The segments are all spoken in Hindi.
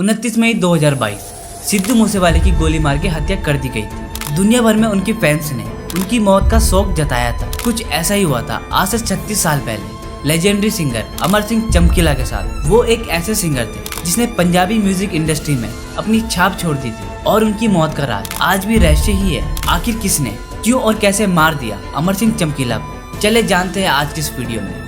29 मई 2022 सिद्धू मूसेवाले की गोली मार के हत्या कर दी गई थी। दुनिया भर में उनके फैंस ने उनकी मौत का शोक जताया था। कुछ ऐसा ही हुआ था आज से 36 साल पहले लेजेंडरी सिंगर अमर सिंह चमकीला के साथ। वो एक ऐसे सिंगर थे जिसने पंजाबी म्यूजिक इंडस्ट्री में अपनी छाप छोड़ दी थी और उनकी मौत का राज आज भी रहस्य ही है। आखिर किसने, क्यों और कैसे मार दिया अमर सिंह चमकीला को, चले जानते हैं आज की इस वीडियो में।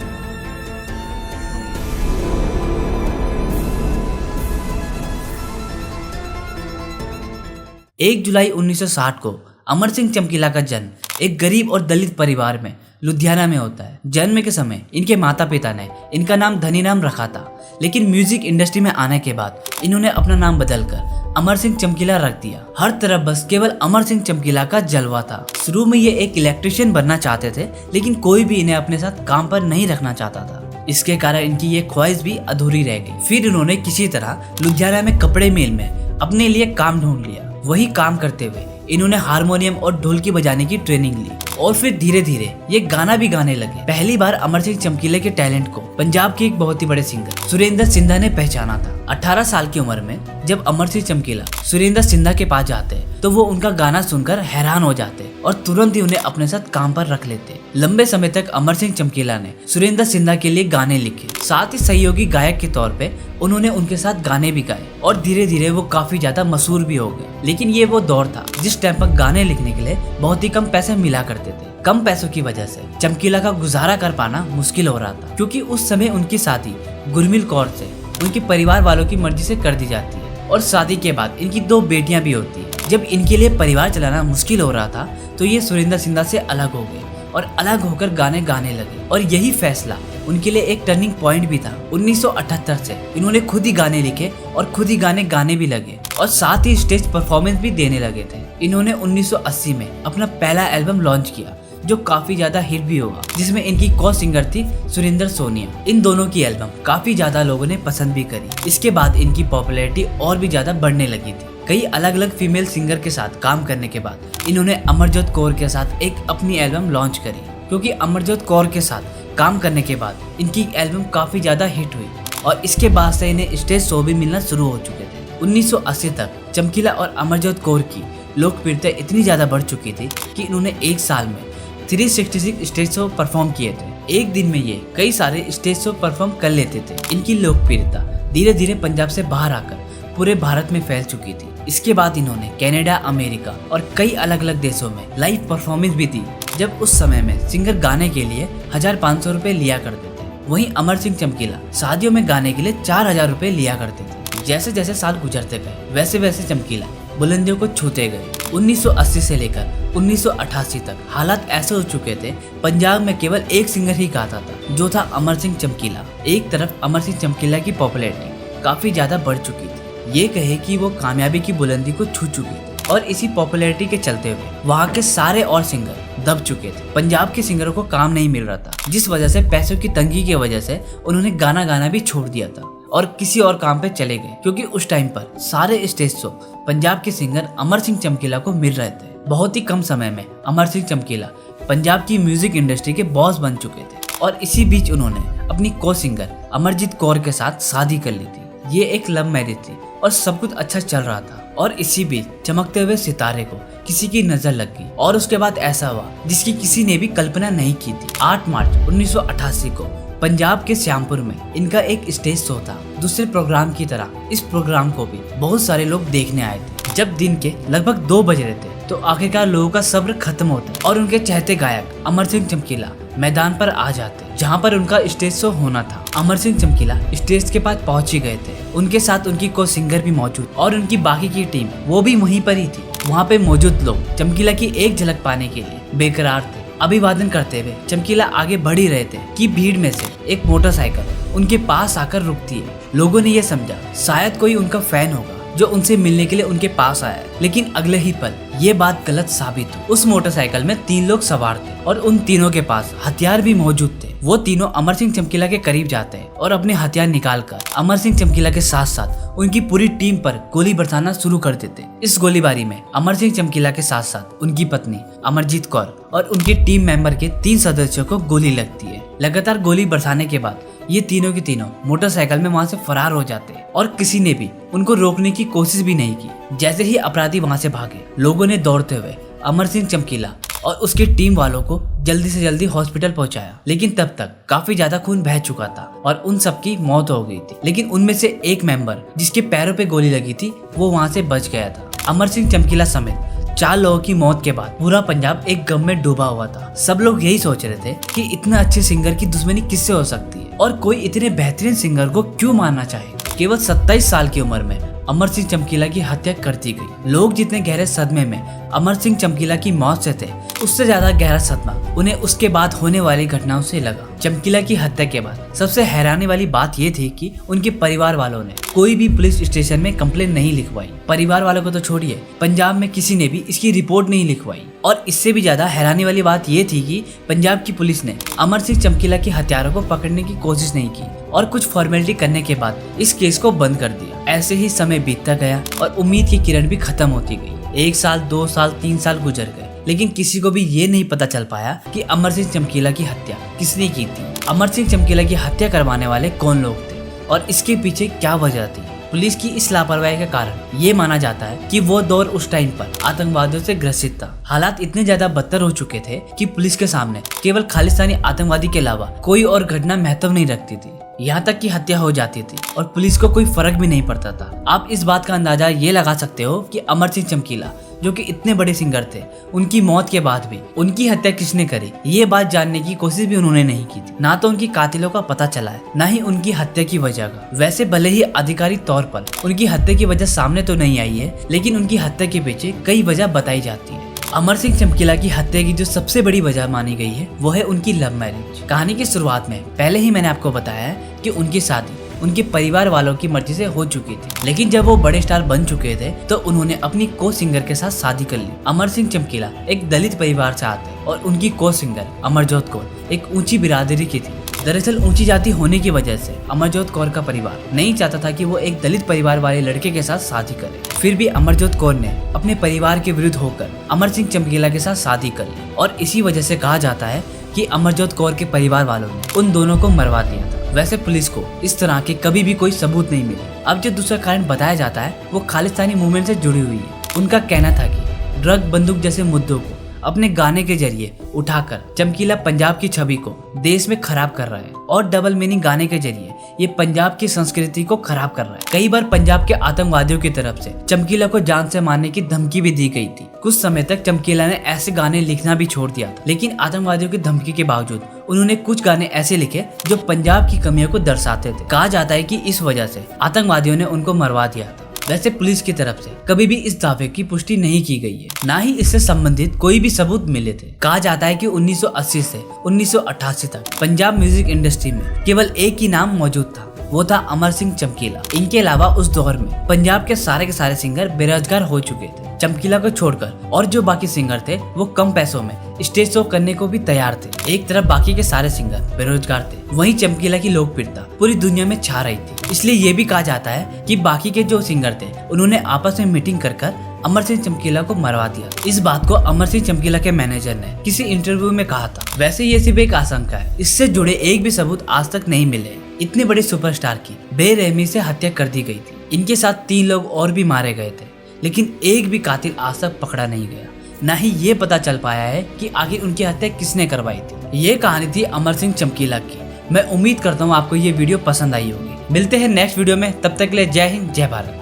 1 जुलाई 1960 को अमर सिंह चमकीला का जन्म एक गरीब और दलित परिवार में लुधियाना में होता है। जन्म के समय इनके माता पिता ने इनका नाम धनीराम रखा था, लेकिन म्यूजिक इंडस्ट्री में आने के बाद इन्होंने अपना नाम बदलकर अमर सिंह चमकीला रख दिया। हर तरफ बस केवल अमर सिंह चमकीला का जलवा था। शुरू में ये एक इलेक्ट्रिशियन बनना चाहते थे, लेकिन कोई भी इन्हें अपने साथ काम पर नहीं रखना चाहता था। इसके कारण इनकी ये ख्वाहिश भी अधूरी रह गई। फिर इन्होंने किसी तरह लुधियाना में कपड़े मिल में अपने लिए काम ढूंढ लिया। वही काम करते हुए इन्होंने हारमोनियम और ढोलकी बजाने की ट्रेनिंग ली और फिर धीरे धीरे ये गाना भी गाने लगे। पहली बार अमर सिंह चमकीले के टैलेंट को पंजाब के एक बहुत ही बड़े सिंगर सुरेंद्र सिंधा ने पहचाना था। 18 साल की उम्र में जब अमर सिंह चमकीला सुरेंद्र सिंधा के पास जाते तो वो उनका गाना सुनकर हैरान हो जाते और तुरंत ही उन्हें अपने साथ काम पर रख लेते। लंबे समय तक अमर सिंह चमकीला ने सुरेंद्र सिंधा के लिए गाने लिखे, साथ ही सहयोगी गायक के तौर पे उन्होंने उनके साथ गाने भी गाए और धीरे धीरे वो काफी ज्यादा मशहूर भी हो गए। लेकिन ये वो दौर था जिस टाइम पर गाने लिखने के लिए बहुत ही कम पैसे मिला करते थे। कम पैसों की वजह से चमकीला का गुजारा कर पाना मुश्किल हो रहा था, क्योंकि उस समय उनकी शादी गुरमील कौर से उनके परिवार वालों की मर्जी से कर दी जाती है और शादी के बाद इनकी 2 बेटियां भी होती है। जब इनके लिए परिवार चलाना मुश्किल हो रहा था तो ये सुरेंद्र सिंधा से अलग हो गए और अलग होकर गाने गाने लगे और यही फैसला उनके लिए एक टर्निंग पॉइंट भी था। 1978 से इन्होंने खुद ही गाने लिखे और खुद ही गाने भी लगे और साथ ही स्टेज परफॉर्मेंस भी देने लगे थे। इन्होंने 1980 में अपना पहला एल्बम लॉन्च किया जो काफी ज्यादा हिट भी हुआ, जिसमें इनकी को सिंगर थी सुरेंद्र सोनिया। इन दोनों की एल्बम काफी ज्यादा लोगों ने पसंद भी करी। इसके बाद इनकी पॉपुलैरिटी और भी ज्यादा बढ़ने लगी थी। कई अलग अलग फीमेल सिंगर के साथ काम करने के बाद इन्होंने अमरजोत कौर के साथ एक अपनी एल्बम लॉन्च करी, क्योंकि अमरजोत कौर के साथ काम करने के बाद इनकी एल्बम काफी ज्यादा हिट हुई और इसके बाद से इन्हें स्टेज शो भी मिलना शुरू हो चुके थे। 1980 तक चमकीला और अमरजोत कौर की लोकप्रियता इतनी ज्यादा बढ़ चुकी थी कि इन्होंने एक साल में 366 स्टेज शो परफॉर्म किए थे। एक दिन में ये कई सारे स्टेज शो परफॉर्म कर लेते थे। इनकी लोकप्रियता धीरे धीरे पंजाब से बाहर आकर पूरे भारत में फैल चुकी थी। इसके बाद इन्होंने कनाडा, अमेरिका और कई अलग अलग देशों में लाइव परफॉर्मेंस भी दी, जब उस समय में सिंगर गाने के लिए 1500 रुपए लिया करते थे। वहीं अमर सिंह चमकीला शादियों में गाने के लिए 4000 रुपए लिया करते थे। जैसे जैसे साल गुजरते गए वैसे वैसे चमकीला बुलंदियों को छूते गए। 1980 से लेकर 1988 तक हालात ऐसे हो चुके थे, पंजाब में केवल एक सिंगर ही गाता था, जो था अमर सिंह चमकीला। एक तरफ अमर सिंह चमकीला की पॉपुलैरिटी काफी ज्यादा बढ़ चुकी थी, ये कहे कि वो कामयाबी की बुलंदी को छू चुके थे और इसी पॉपुलैरिटी के चलते हुए वहाँ के सारे और सिंगर दब चुके थे। पंजाब के सिंगरों को काम नहीं मिल रहा था, जिस वजह से पैसों की तंगी की वजह से उन्होंने गाना भी छोड़ दिया था और किसी और काम पे चले गए, क्योंकि उस टाइम पर सारे स्टेज शो पंजाब के सिंगर अमर सिंह चमकीला को मिल रहे थे। बहुत ही कम समय में अमर सिंह चमकीला पंजाब की म्यूजिक इंडस्ट्री के बॉस बन चुके थे और इसी बीच उन्होंने अपनी को सिंगर अमरजीत कौर के साथ शादी कर ली थी। ये एक लव मैरिज थी और सब कुछ अच्छा चल रहा था और इसी बीच चमकते हुए सितारे को किसी की नजर लग गई और उसके बाद ऐसा हुआ जिसकी किसी ने भी कल्पना नहीं की थी। 8 मार्च 1988 को पंजाब के श्यामपुर में इनका एक स्टेज शो था। दूसरे प्रोग्राम की तरह इस प्रोग्राम को भी बहुत सारे लोग देखने आए थे। जब दिन के लगभग 2 बज रहे थे तो आखिरकार लोगों का सब्र खत्म होता और उनके चाहते गायक अमर सिंह चमकीला मैदान पर आ जाते, जहां पर उनका स्टेज शो होना था। अमर सिंह चमकीला स्टेज के पास पहुंच ही गए थे। उनके साथ उनकी को सिंगर भी मौजूद और उनकी बाकी की टीम वो भी वहीं पर ही थी। वहां पे मौजूद लोग चमकीला की एक झलक पाने के लिए बेकरार थे। अभिवादन करते हुए चमकीला आगे बढ़ ही रहे थे कि भीड़ में से एक मोटरसाइकिल उनके पास आकर रुकती है। लोगों ने यह समझा शायद कोई उनका फैन होगा जो उनसे मिलने के लिए उनके पास आया, लेकिन अगले ही पल ये बात गलत साबित हुई। उस मोटरसाइकिल में 3 लोग सवार थे और उन तीनों के पास हथियार भी मौजूद थे। वो तीनों अमर सिंह चमकीला के करीब जाते हैं और अपने हथियार निकालकर अमर सिंह चमकीला के साथ साथ उनकी पूरी टीम पर गोली बरसाना शुरू कर देते। इस गोलीबारी में अमर सिंह चमकीला के साथ साथ उनकी पत्नी अमरजीत कौर और उनके टीम मेंबर के 3 सदस्यों को गोली लगती है। लगातार गोली बरसाने के बाद ये तीनों के तीनों मोटरसाइकिल में वहाँ से फरार हो जाते हैं और किसी ने भी उनको रोकने की कोशिश भी नहीं की। जैसे ही अपराधी वहाँ से भागे, लोगों ने दौड़ते हुए अमर सिंह चमकीला और उसके टीम वालों को जल्दी से जल्दी हॉस्पिटल पहुंचाया, लेकिन तब तक काफी ज्यादा खून बह चुका था और उन सबकी मौत हो गई थी। लेकिन उनमें से एक मेंबर जिसके पैरों पे गोली लगी थी वो वहाँ से बच गया था। अमर सिंह चमकीला समेत 4 लोगों की मौत के बाद पूरा पंजाब एक गम में डूबा हुआ था। सब लोग यही सोच रहे थे कि इतना अच्छे सिंगर की दुश्मनी किससे हो सकती है और कोई इतने बेहतरीन सिंगर को क्यों मारना चाहे। केवल 27 साल की उम्र में अमर सिंह चमकीला की हत्या कर दी गई। लोग जितने गहरे सदमे में अमर सिंह चमकीला की मौत से थे, उससे ज्यादा गहरा सदमा उन्हें उसके बाद होने वाली घटनाओं से लगा। चमकीला की हत्या के बाद सबसे हैरानी वाली बात ये थी कि उनके परिवार वालों ने कोई भी पुलिस स्टेशन में कंप्लेन नहीं लिखवाई। परिवार वालों को तो छोड़िए, पंजाब में किसी ने भी इसकी रिपोर्ट नहीं लिखवाई। और इससे भी ज्यादा हैरानी वाली बात ये थी कि पंजाब की पुलिस ने अमर सिंह चमकीला के हत्यारों को पकड़ने की कोशिश नहीं की और कुछ फॉर्मेलिटी करने के बाद इस केस को बंद कर दिया। ऐसे ही समय बीतता गया और उम्मीद की किरण भी खत्म होती गई। 1 साल, 2 साल, 3 साल गुजर गए, लेकिन किसी को भी ये नहीं पता चल पाया कि अमर सिंह चमकीला की हत्या किसने की थी। अमर सिंह चमकीला की हत्या करवाने वाले कौन लोग थे और इसके पीछे क्या वजह थी। पुलिस की इस लापरवाही के कारण ये माना जाता है कि वो दौर उस टाइम पर आतंकवादियों से ग्रसित था। हालात इतने ज्यादा बदतर हो चुके थे कि पुलिस के सामने केवल खालिस्तानी आतंकवादी के अलावा कोई और घटना महत्व नहीं रखती थी। यहाँ तक कि हत्या हो जाती थी और पुलिस को कोई फर्क भी नहीं पड़ता था। आप इस बात का अंदाजा ये लगा सकते हो कि अमर सिंह चमकीला जो कि इतने बड़े सिंगर थे, उनकी मौत के बाद भी उनकी हत्या किसने करी, ये बात जानने की कोशिश भी उन्होंने नहीं की थी। ना तो उनकी कातिलों का पता चला है, ना ही उनकी हत्या की वजह का। वैसे भले ही आधिकारिक तौर पर उनकी हत्या की वजह सामने तो नहीं आई है, लेकिन उनकी हत्या के पीछे कई वजह बताई जाती है। अमर सिंह चमकीला की हत्या की जो सबसे बड़ी वजह मानी गई है वो है उनकी लव मैरिज। कहानी की शुरुआत में पहले ही मैंने आपको बताया है कि उनकी शादी उनके परिवार वालों की मर्जी से हो चुकी थी, लेकिन जब वो बड़े स्टार बन चुके थे तो उन्होंने अपनी को सिंगर के साथ शादी कर ली। अमर सिंह चमकीला एक दलित परिवार से आते और उनकी को सिंगर अमरजोत कौर एक ऊंची बिरादरी की थी। दरअसल ऊंची जाति होने की वजह से अमरजोत कौर का परिवार नहीं चाहता था कि वो एक दलित परिवार वाले लड़के के साथ शादी करे। फिर भी अमरजोत कौर ने अपने परिवार के विरुद्ध होकर अमर सिंह चमकीला के साथ शादी कर ली और इसी वजह से कहा जाता है कि अमरजोत कौर के परिवार वालों ने उन दोनों को मरवा दिया था। वैसे पुलिस को इस तरह के कभी भी कोई सबूत नहीं मिले। अब जो दूसरा कारण बताया जाता है वो खालिस्तानी मूवमेंट से जुड़ी हुई है। उनका कहना था कि ड्रग, बंदूक जैसे मुद्दों को अपने गाने के जरिए उठाकर चमकीला पंजाब की छवि को देश में खराब कर रहा है और डबल मीनिंग गाने के जरिए ये पंजाब की संस्कृति को खराब कर रहा है। कई बार पंजाब के आतंकवादियों की तरफ से चमकीला को जान से मारने की धमकी भी दी गई थी। कुछ समय तक चमकीला ने ऐसे गाने लिखना भी छोड़ दिया था, लेकिन आतंकवादियों की धमकी के बावजूद उन्होंने कुछ गाने ऐसे लिखे जो पंजाब की कमियों को दर्शाते थे। कहा जाता है कि इस वजह से आतंकवादियों ने उनको मरवा दिया था। वैसे पुलिस की तरफ से कभी भी इस दावे की पुष्टि नहीं की गई है, ना ही इससे संबंधित कोई भी सबूत मिले थे। कहा जाता है कि 1980 से 1988 तक पंजाब म्यूजिक इंडस्ट्री में केवल एक ही नाम मौजूद था, वो था अमर सिंह चमकीला। इनके अलावा उस दौर में पंजाब के सारे सिंगर बेरोजगार हो चुके थे। चमकीला को छोड़कर और जो बाकी सिंगर थे वो कम पैसों में स्टेज शो करने को भी तैयार थे। एक तरफ बाकी के सारे सिंगर बेरोजगार थे, वहीं चमकीला की लोकप्रियता पूरी दुनिया में छा रही थी। इसलिए ये भी कहा जाता है कि बाकी के जो सिंगर थे उन्होंने आपस में मीटिंग कर अमर सिंह चमकीला को मरवा दिया। इस बात को अमर सिंह चमकीला के मैनेजर ने किसी इंटरव्यू में कहा था। वैसे ये सिर्फ एक आशंका है, इससे जुड़े एक भी सबूत आज तक नहीं मिले। इतने बड़े सुपरस्टार की बेरहमी से हत्या कर दी गई थी। इनके साथ 3 लोग और भी मारे गए थे, लेकिन एक भी कातिल आज तक पकड़ा नहीं गया। न ही ये पता चल पाया है कि आखिर उनकी हत्या किसने करवाई थी। ये कहानी थी अमर सिंह चमकीला की। मैं उम्मीद करता हूँ आपको ये वीडियो पसंद आई होगी। मिलते हैं नेक्स्ट वीडियो में, तब तक के लिए जय हिंद, जय भारत।